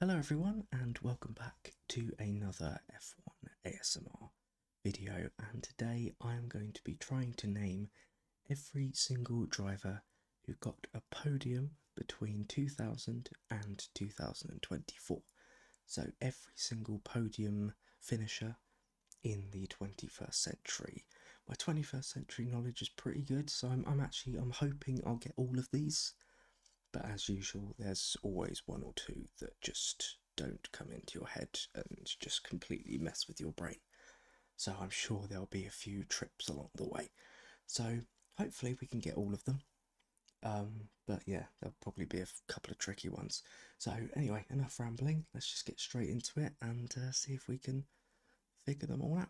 Hello everyone and welcome back to another F1 ASMR video, and today I am going to be trying to name every single driver who got a podium between 2000 and 2024. So every single podium finisher in the 21st century. My 21st century knowledge is pretty good, so I'm hoping I'll get all of these. But as usual, there's always one or two that just don't come into your head and just completely mess with your brain. So I'm sure there'll be a few trips along the way. So hopefully we can get all of them. But yeah, there'll probably be a couple of tricky ones. So anyway, enough rambling. Let's just get straight into it and see if we can figure them all out.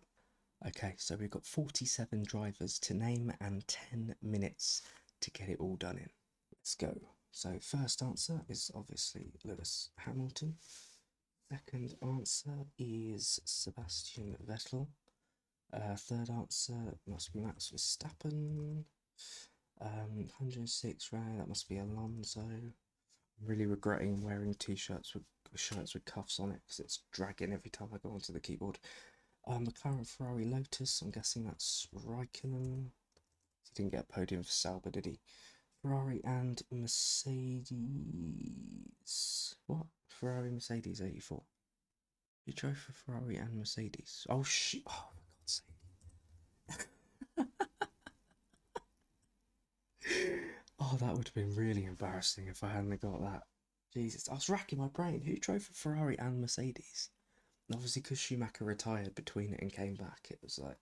Okay, so we've got 47 drivers to name and 10 minutes to get it all done in. Let's go. So first answer is obviously Lewis Hamilton. Second answer is Sebastian Vettel. Third answer must be Max Verstappen. 106 Renault, that must be Alonso. I'm really regretting wearing t-shirts with shirts with cuffs on it because it's dragging every time I go onto the keyboard. McLaren, Ferrari, Lotus, I'm guessing that's Raikkonen. He didn't get a podium for Sauber, did he? Ferrari and Mercedes. What? Ferrari, Mercedes 84. You drove for Ferrari and Mercedes. Oh, shit. Oh, for God's sake. Oh, that would have been really embarrassing if I hadn't got that. Jesus, I was racking my brain. Who drove for Ferrari and Mercedes? And obviously, because Schumacher retired between it and came back, it was like,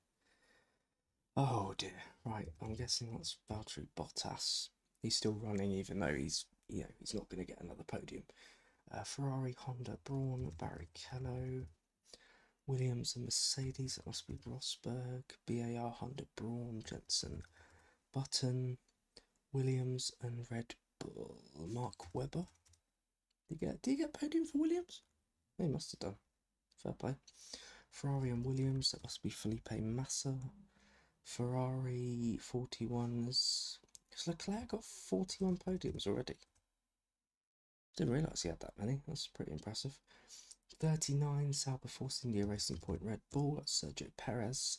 oh dear. Right, I'm guessing that's Valtteri Bottas. He's still running, even though he's not going to get another podium. Ferrari, Honda, Brawn, Barrichello, Williams and Mercedes. That must be Rosberg. BAR, Honda, Brawn, Jensen, Button, Williams and Red Bull. Mark Webber. Did he get podium for Williams? He must have done. Fair play. Ferrari and Williams. That must be Felipe Massa. Ferrari 41s. Has Leclerc got 41 podiums already? Didn't realise he had that many. That's pretty impressive. 39 Sauber Force India Racing Point Red Bull. That's Sergio Perez.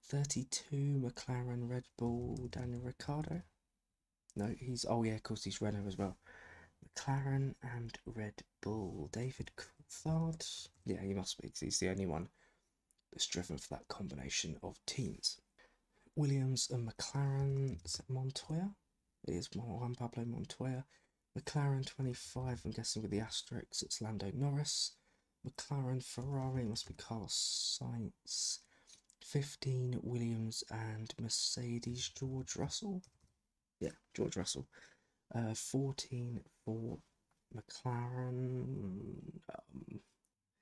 32 McLaren Red Bull Daniel Ricciardo. No, he's of course he's Renault as well. McLaren and Red Bull. David Coulthard. Yeah, he must be because he's the only one that's driven for that combination of teams. Williams and McLaren. Is it Montoya? It is Juan Pablo Montoya. McLaren 25, I'm guessing with the asterisks, it's Lando Norris. McLaren Ferrari must be Carlos Sainz. 15 Williams and Mercedes George Russell. Yeah, George Russell. 14 for McLaren.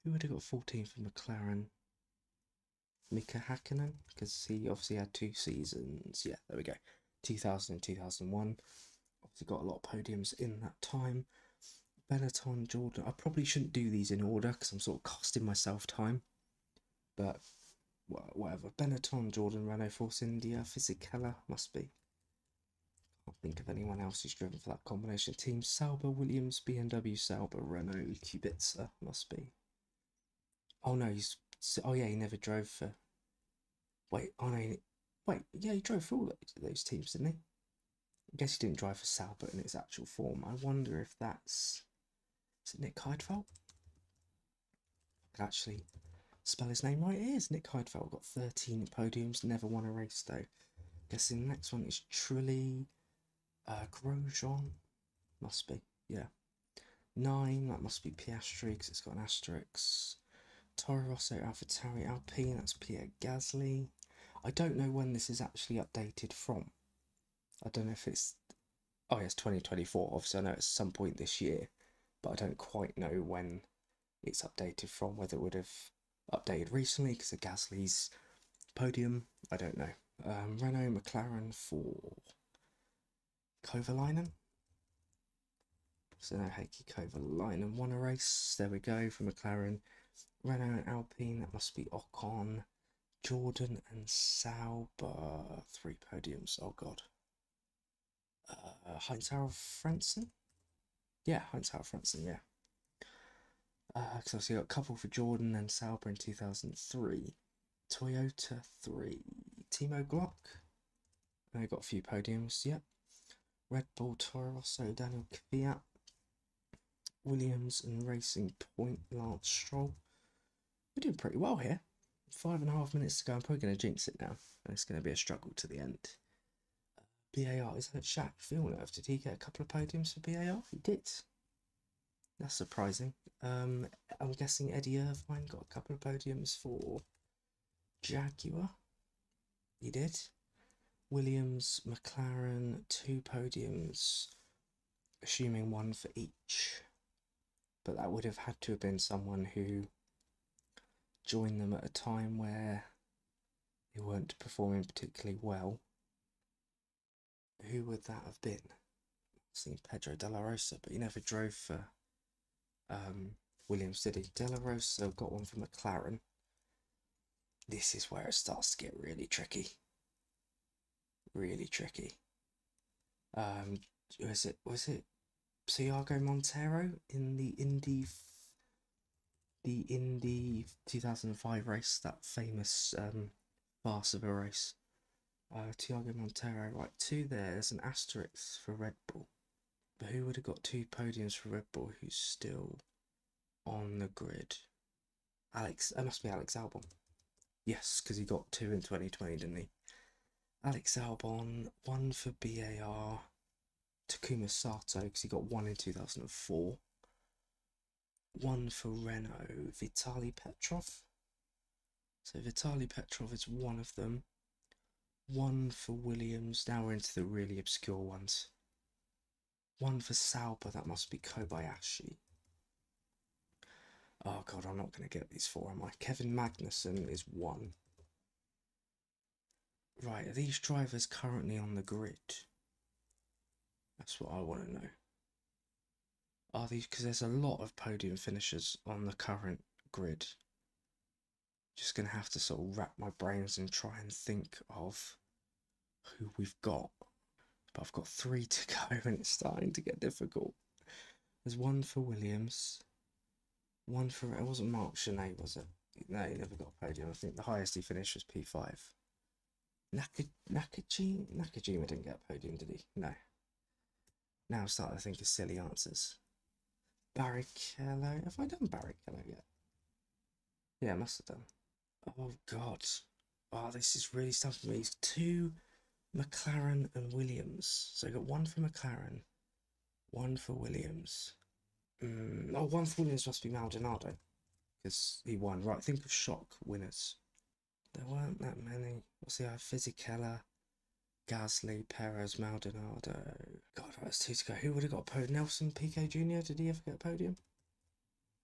Who would have got 14 for McLaren? Mika Hakkinen, because he obviously had 2 seasons. Yeah, there we go. 2000 and 2001. Obviously got a lot of podiums in that time. Benetton, Jordan. I probably shouldn't do these in order because I'm sort of costing myself time. But whatever. Benetton, Jordan, Renault, Force India, Fisichella must be. Can't think of anyone else who's driven for that combination team. Sauber, Williams, BMW, Sauber, Renault, Kubica must be. Oh no, he never drove for. Wait, oh no, wait, yeah, he drove for all those teams, didn't he? I guess he didn't drive for Sauber in its actual form. I wonder if that's. Is it Nick Heidfeld? I can actually spell his name right. It is Nick Heidfeld. Got 13 podiums, never won a race though. Guessing the next one is Trulli. Grosjean. Must be, yeah. 9, that must be Piastri because it's got an asterisk. Toro Rosso, AlphaTauri, Alpine, that's Pierre Gasly. I don't know when this is actually updated from. I don't know if it's. Oh, it's 2024. Obviously, I know it's some point this year, but I don't quite know when it's updated from. Whether it would have updated recently because of Gasly's podium, I don't know. Renault, McLaren for Kovalainen. So now Heikki Kovalainen won a race. There we go for McLaren. Renault and Alpine, that must be Ocon. Jordan and Sauber, 3 podiums. Oh god. Heinz-Harald Frentzen? Yeah, Heinz-Harald Frentzen, yeah. Because obviously got a couple for Jordan and Sauber in 2003. Toyota 3. Timo Glock. I got a few podiums, yep. Red Bull Toro Rosso, Daniel Kvyat. Williams and Racing Point, Lance Stroll. We're doing pretty well here. 5.5 minutes to go. I'm probably going to jinx it now. And it's going to be a struggle to the end. BAR, is that Jacques Villeneuve? Did he get a couple of podiums for BAR? He did. That's surprising. I'm guessing Eddie Irvine got a couple of podiums for Jaguar. He did. Williams, McLaren, 2 podiums, assuming 1 for each. But that would have had to have been someone who joined them at a time where they weren't performing particularly well. Who would that have been? I've seen Pedro De La Rosa, but he never drove for Williams, did he? De La Rosa got one for McLaren. This is where it starts to get really tricky. Really tricky. Was it Thiago Montero in the Indy 2005 race, that famous farce of a race? Thiago Montero, right, 2 there. There's an asterisk for Red Bull. But who would have got 2 podiums for Red Bull who's still on the grid? It must be Alex Albon. Yes, because he got 2 in 2020, didn't he? Alex Albon, 1 for BAR. Takuma Sato, because he got 1 in 2004. 1 for Renault. Vitaly Petrov. So Vitaly Petrov is one of them. 1 for Williams. Now we're into the really obscure ones. 1 for Sauber, that must be Kobayashi. Oh god, I'm not going to get these 4, am I? Kevin Magnussen is 1. Right, are these drivers currently on the grid? That's what I want to know. Are these, because there's a lot of podium finishers on the current grid. Just going to have to sort of wrap my brains and try and think of who we've got. But I've got 3 to go and it's starting to get difficult. There's 1 for Williams. 1 for, it wasn't Mark Chenet, was it? No, he never got a podium. I think the highest he finished was P5. Nakajima didn't get a podium, did he? No. Now I'm starting to think of silly answers. Barrichello. Have I done Barrichello yet? Yeah, I must have done. Oh god. Oh, this is really stumping me. 2 McLaren and Williams. So I got 1 for McLaren, 1 for Williams. 1 for Williams must be Maldonado, because he won. Right, think of shock winners. There weren't that many. What's the other? Fisichella, Gasly, Perez, Maldonado. God, that's 2 to go. Who would have got a podium? Nelson Piquet Jr.? Did he ever get a podium?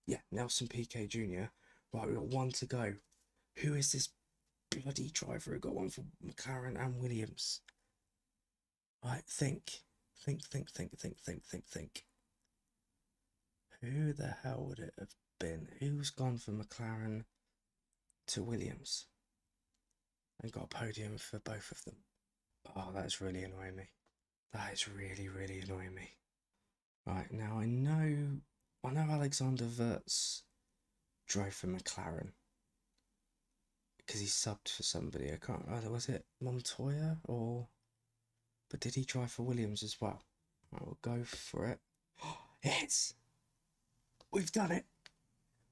Yeah, Nelson Piquet Jr. Right, we've got 1 to go. Who is this bloody driver who got 1 for McLaren and Williams? Right, think. Who the hell would it have been? Who's gone from McLaren to Williams and got a podium for both of them? Oh, that's really annoying me. That is really, really annoying me. Right, now I know Alexander Wirtz drove for McLaren because he subbed for somebody. I can't remember, was it Montoya or... But did he drive for Williams as well? I will go for it. It's... We've done it.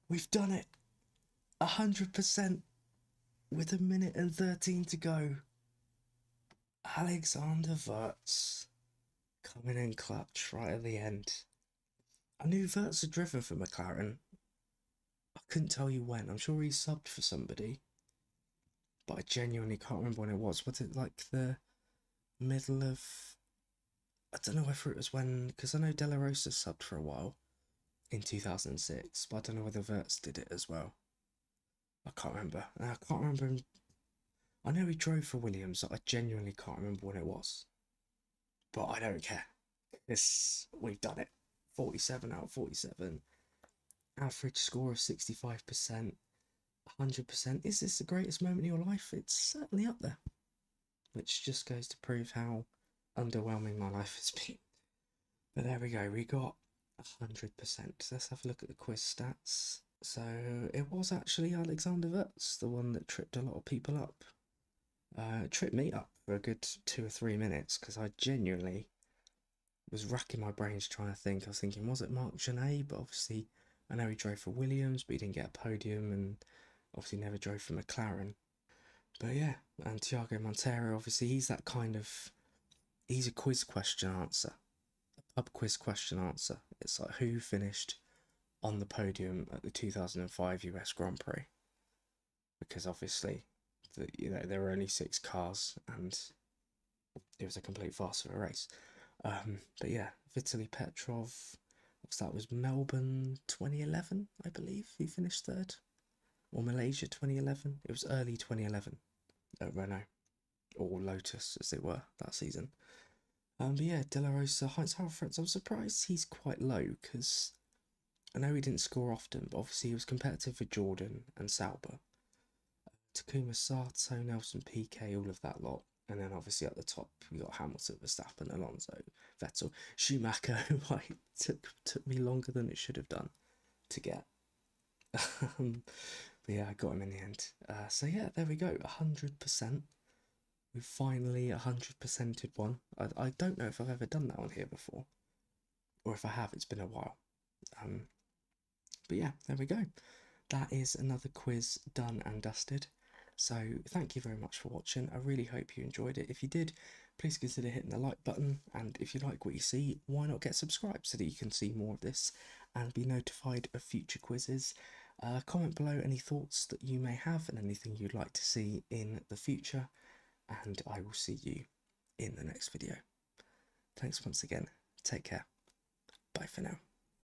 We've done it. 100% with 1 minute and 13 to go. Alexander Wirtz coming in clutch right at the end. I knew Wirtz had driven for McLaren. I couldn't tell you when. I'm sure he subbed for somebody. But I genuinely can't remember when it was. Was it like the middle of... I don't know whether it was when... Because I know De La Rosa subbed for a while in 2006. But I don't know whether Wirtz did it as well. I can't remember. I can't remember him. I know he drove for Williams. I genuinely can't remember when it was. But I don't care. We've done it. 47 out of 47. Average score of 65%. 100%. Is this the greatest moment in your life? It's certainly up there. Which just goes to prove how underwhelming my life has been. But there we go. We got 100%. Let's have a look at the quiz stats. So it was actually Alexander Wirtz, the one that tripped a lot of people up. Tripped me up for a good 2 or 3 minutes because I genuinely was racking my brains trying to think. I was thinking, was it Mark Genet? But obviously, I know he drove for Williams, but he didn't get a podium, and obviously never drove for McLaren. But yeah, and Thiago Monteiro, obviously, he's that kind of. He's a quiz question answer, a pub quiz question answer. It's like who finished on the podium at the 2005 US Grand Prix, because obviously, there were only 6 cars and it was a complete farce of a race. But yeah, Vitaly Petrov, that was Melbourne 2011, I believe. He finished third, or Malaysia 2011. It was early 2011 at Renault, or Lotus as they were that season. But yeah, De La Rosa, Heinz Alfreds, I'm surprised he's quite low because I know he didn't score often, but obviously he was competitive for Jordan and Sauber. Takuma Sato, Nelson Piquet, all of that lot. And then obviously at the top, we got Hamilton, Verstappen, Alonso, Vettel, Schumacher, who took me longer than it should have done to get. But yeah, I got him in the end. So yeah, there we go, 100%. We've finally 100%ed one. I don't know if I've ever done that one here before, or if I have, it's been a while. But yeah, there we go. That is another quiz done and dusted. So thank you very much for watching. I really hope you enjoyed it. If you did, please consider hitting the like button. And if you like what you see, why not get subscribed so that you can see more of this and be notified of future quizzes. Comment below any thoughts that you may have and anything you'd like to see in the future. And I will see you in the next video. Thanks once again. Take care. Bye for now.